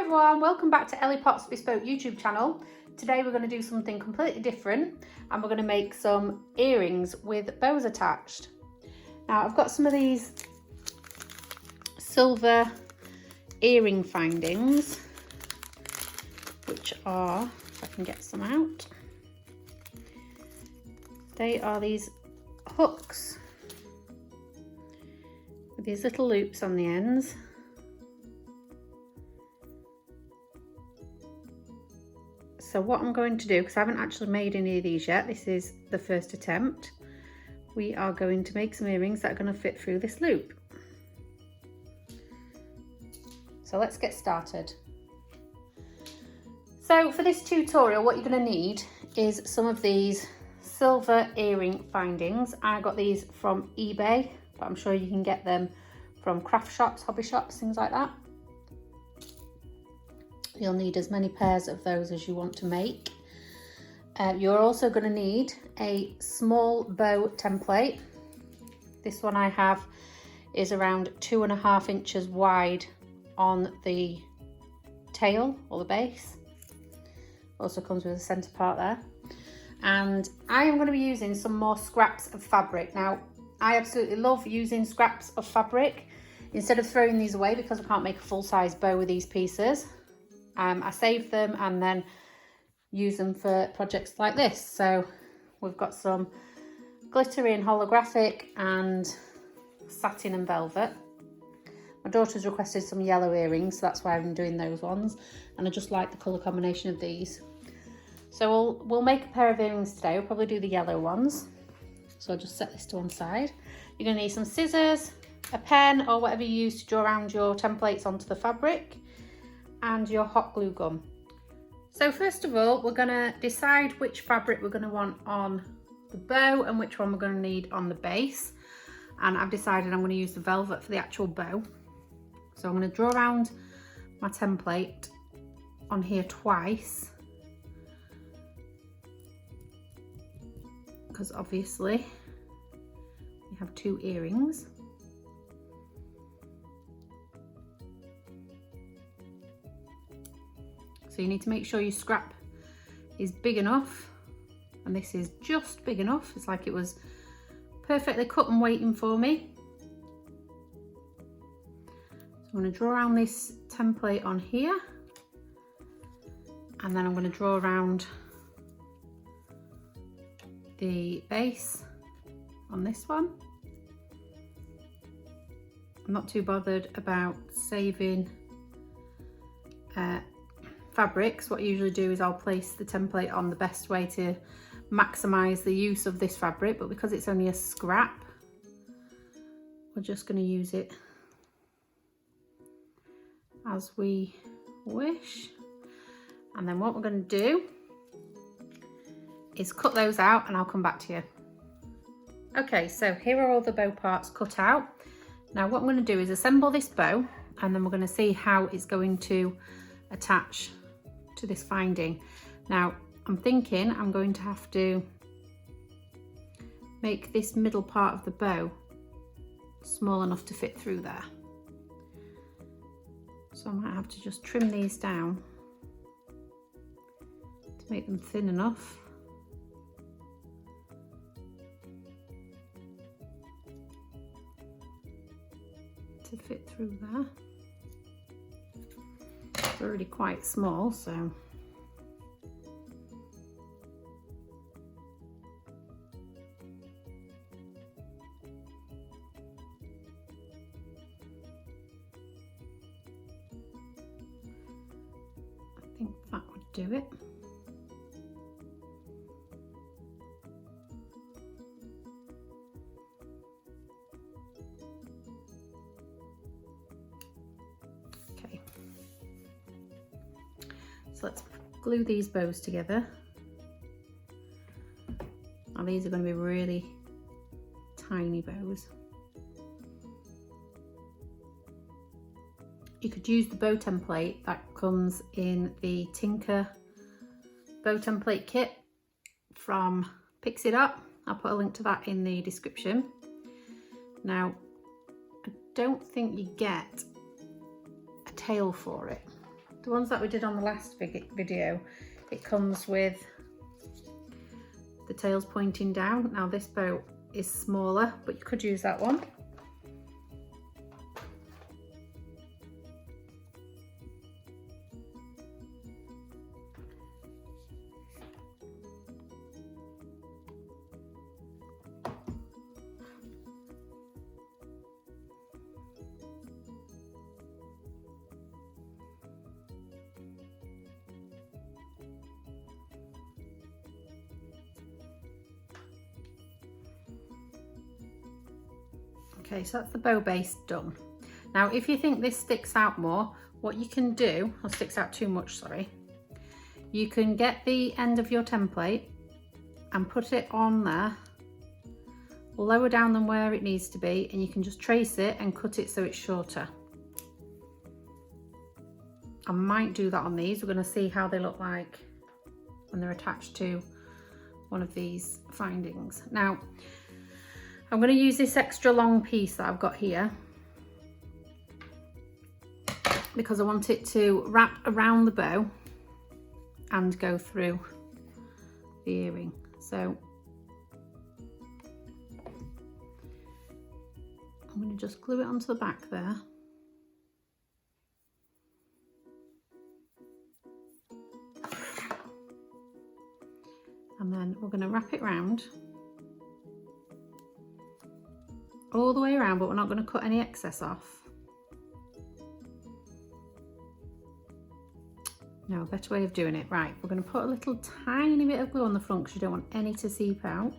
everyone, welcome back to Ellie Potts Bespoke YouTube channel. Today we're going to do something completely different and we're going to make some earrings with bows attached. Now I've got some of these silver earring findings, which are, if I can get some out, they are these hooks with these little loops on the ends. So what I'm going to do, because I haven't actually made any of these yet, this is the first attempt, we are going to make some earrings that are going to fit through this loop. So let's get started. So for this tutorial, what you're going to need is some of these silver earring findings. I got these from eBay, but I'm sure you can get them from craft shops, hobby shops, things like that. You'll need as many pairs of those as you want to make. You're also going to need a small bow template. This one I have is around 2.5 inches wide on the tail or the base. Also comes with a centre part there. And I am going to be using some more scraps of fabric. Now, I absolutely love using scraps of fabric instead of throwing these away because I can't make a full-size bow with these pieces. I save them and then use them for projects like this. So we've got some glittery and holographic and satin and velvet. My daughter's requested some yellow earrings, so that's why I'm doing those ones. And I just like the colour combination of these. So we'll make a pair of earrings today. We'll probably do the yellow ones. So I'll just set this to one side. You're going to need some scissors, a pen or whatever you use to draw around your templates onto the fabric, and your hot glue gun. So first of all, we're going to decide which fabric we're going to want on the bow and which one we're going to need on the base. And I've decided I'm going to use the velvet for the actual bow. So I'm going to draw around my template on here twice, because obviously we have 2 earrings. So you need to make sure your scrap is big enough, and this is just big enough. It's like it was perfectly cut and waiting for me. So I'm going to draw around this template on here, and then I'm going to draw around the base on this one. I'm not too bothered about saving fabrics. What I usually do is I'll place the template on the best way to maximize the use of this fabric, but because it's only a scrap, we're just going to use it as we wish. And then what we're going to do is cut those out and I'll come back to you. Okay, so here are all the bow parts cut out. Now what I'm going to do is assemble this bow, and then we're going to see how it's going to attach to this finding. Now I'm thinking I'm going to have to make this middle part of the bow small enough to fit through there. So I might have to just trim these down to make them thin enough to fit through there. It's already quite small, so I think that would do it. So let's glue these bows together. Now these are going to be really tiny bows. You could use the bow template that comes in the Tinker bow template kit from Pixie Dot. I'll put a link to that in the description. Now, I don't think you get a tail for it. The ones that we did on the last video, it comes with the tails pointing down. Now this bow is smaller, but you could use that one. Okay, so that's the bow base done. Now, if you think this sticks out more, what you can do, or sticks out too much, sorry, you can get the end of your template and put it on there, lower down than where it needs to be, and you can just trace it and cut it so it's shorter. I might do that on these. We're going to see how they look like when they're attached to one of these findings. Now, I'm going to use this extra long piece that I've got here because I want it to wrap around the bow and go through the earring. So I'm going to just glue it onto the back there. And then we're going to wrap it round all the way around, but we're not going to cut any excess off. No, a better way of doing it. Right, we're going to put a little tiny bit of glue on the front because you don't want any to seep out.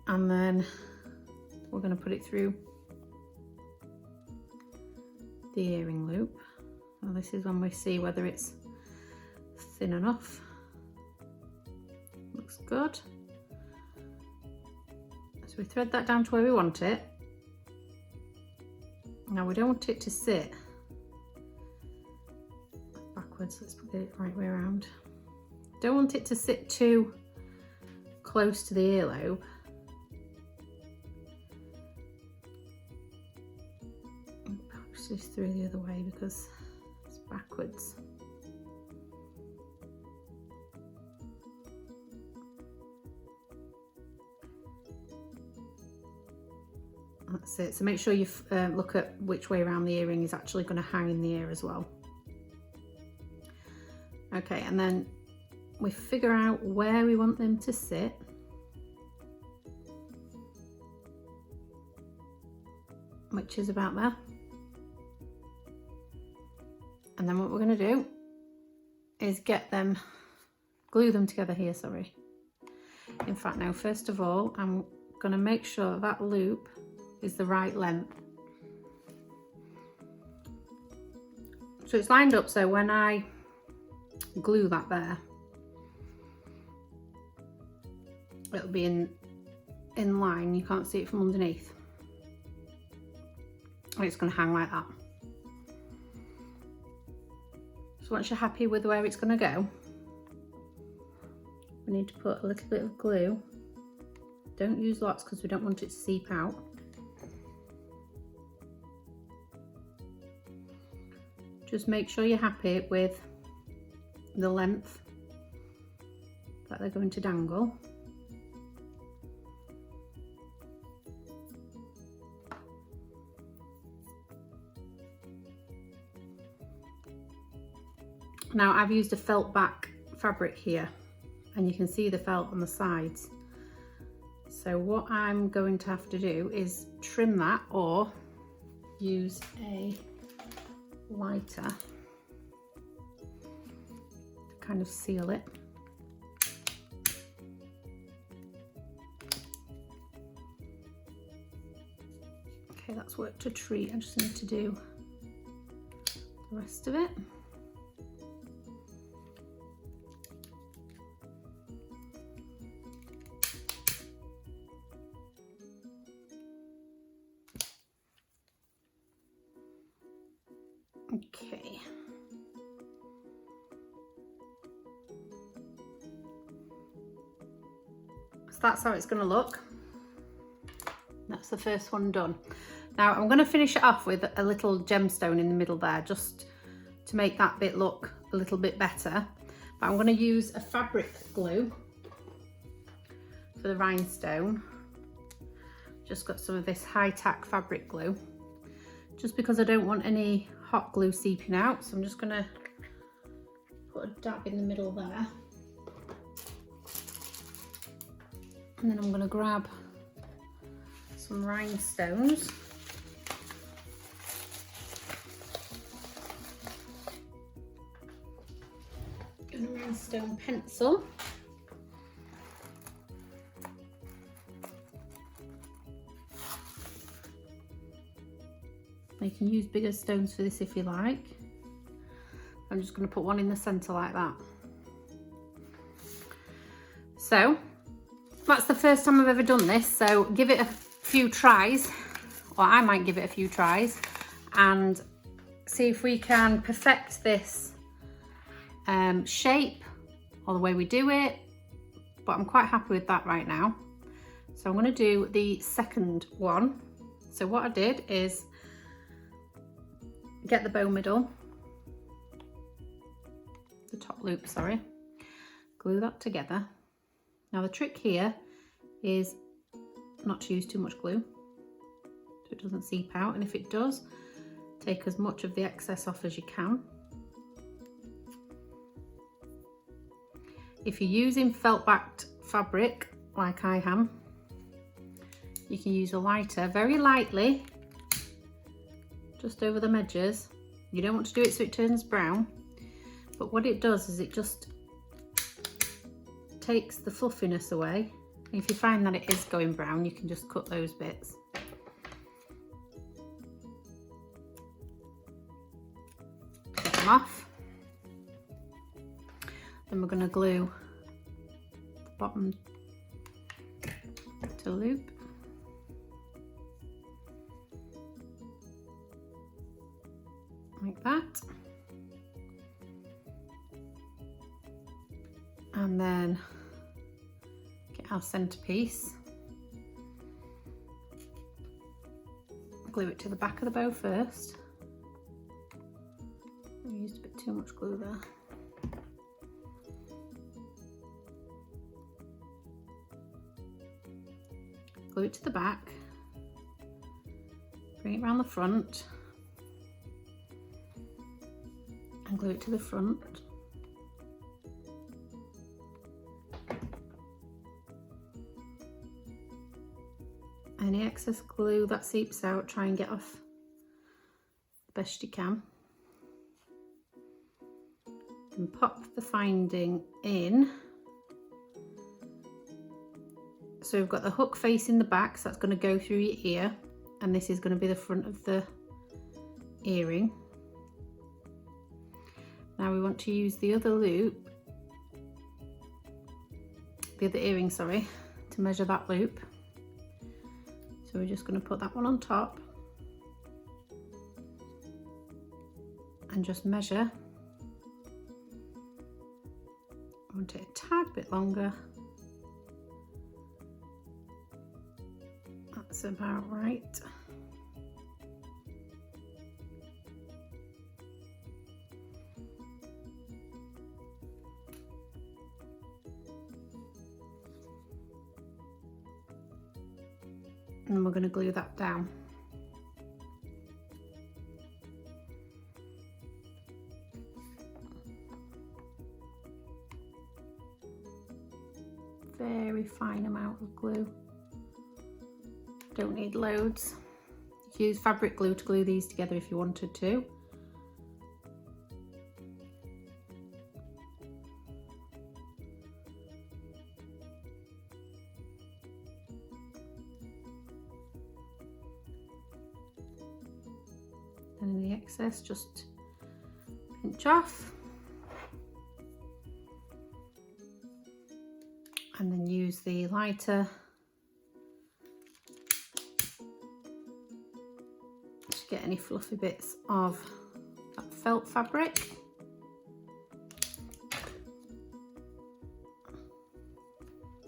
And then we're going to put it through the earring loop. Well, this is when we see whether it's thin enough. Looks good. So we thread that down to where we want it. Now we don't want it to sit backwards. Let's put it the right way around. Don't want it to sit too close to the earlobe. Push this through the other way because it's backwards. That's it. So make sure you look at which way around the earring is actually going to hang in the ear as well. Okay, and then we figure out where we want them to sit. Which is about there. And then what we're going to do is glue them together here, sorry. In fact, now, first of all, I'm going to make sure that that loop is the right length. So it's lined up so when I glue that there, it'll be in line. You can't see it from underneath. And it's going to hang like that. So once you're happy with where it's going to go, we need to put a little bit of glue. Don't use lots because we don't want it to seep out. Just make sure you're happy with the length that they're going to dangle. Now I've used a felt back fabric here and you can see the felt on the sides. So what I'm going to have to do is trim that or use a lighter to kind of seal it. Okay, that's worked a treat. I just need to do the rest of it. Okay. So that's how it's going to look. That's the first one done. Now I'm going to finish it off with a little gemstone in the middle there, just to make that bit look a little bit better. But I'm going to use a fabric glue for the rhinestone. Just got some of this high-tack fabric glue, just because I don't want any hot glue seeping out. So I'm just going to put a dab in the middle there. And then I'm going to grab some rhinestones. And a rhinestone pencil. You can use bigger stones for this if you like. I'm just going to put one in the centre like that. So that's the first time I've ever done this, so give it a few tries, or I might give it a few tries, and see if we can perfect this shape or the way we do it. But I'm quite happy with that right now. So I'm going to do the second one. So what I did is get the bow middle, the top loop, sorry, glue that together. Now the trick here is not to use too much glue so it doesn't seep out, and if it does, take as much of the excess off as you can. If you're using felt backed fabric like I am, you can use a lighter, very lightly, just over the edges. You don't want to do it so it turns brown, but what it does is it just takes the fluffiness away. And if you find that it is going brown, you can just cut those bits. Take them off. Then we're going to glue the bottom to loop. Like that. And then get our centerpiece, glue it to the back of the bow first. I used a bit too much glue there. Glue it to the back, bring it around the front, and glue it to the front. Any excess glue that seeps out, try and get off the best you can. And pop the finding in. So we've got the hook facing the back, so that's going to go through your ear, and this is going to be the front of the earring. Now we want to use the other loop, the other earring, sorry, to measure that loop. So we're just going to put that one on top and just measure. I want it a tad bit longer. That's about right. And we're going to glue that down. Very fine amount of glue. Don't need loads. You can use fabric glue to glue these together if you wanted to. And the excess just pinch off, and then use the lighter to get any fluffy bits of that felt fabric.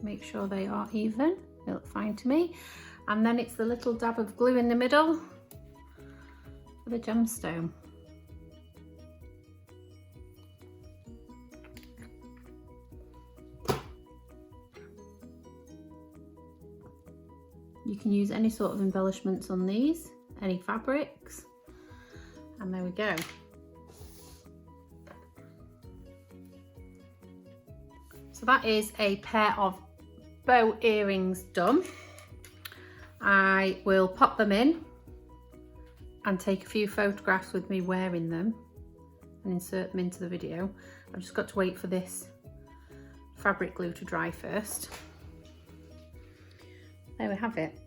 Make sure they are even, they look fine to me. And then it's the little dab of glue in the middle of a gemstone. You can use any sort of embellishments on these, any fabrics, and there we go. So that is a pair of bow earrings done. I will pop them in and take a few photographs with me wearing them and insert them into the video. I've just got to wait for this fabric glue to dry first. There we have it.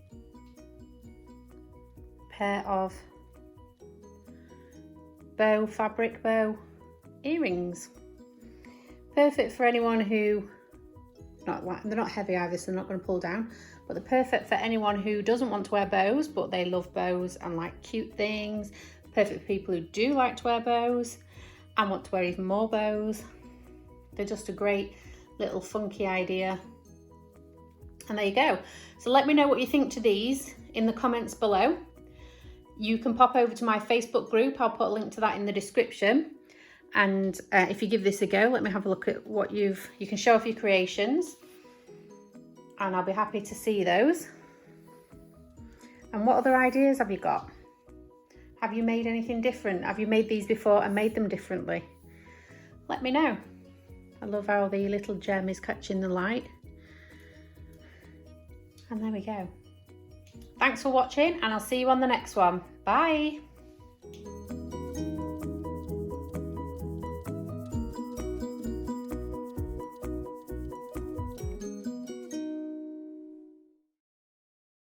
Pair of fabric bow earrings. Perfect for anyone who, they're not heavy either, so they're not going to pull down, but they're perfect for anyone who doesn't want to wear bows, but they love bows and like cute things. Perfect for people who do like to wear bows and want to wear even more bows. They're just a great little funky idea. And there you go. So let me know what you think to these in the comments below. You can pop over to my Facebook group. I'll put a link to that in the description. And if you give this a go, let me have a look at what you can show off your creations. And I'll be happy to see those. And what other ideas have you got? Have you made anything different? Have you made these before and made them differently? Let me know. I love how the little gem is catching the light. And there we go. Thanks for watching, and I'll see you on the next one. Bye.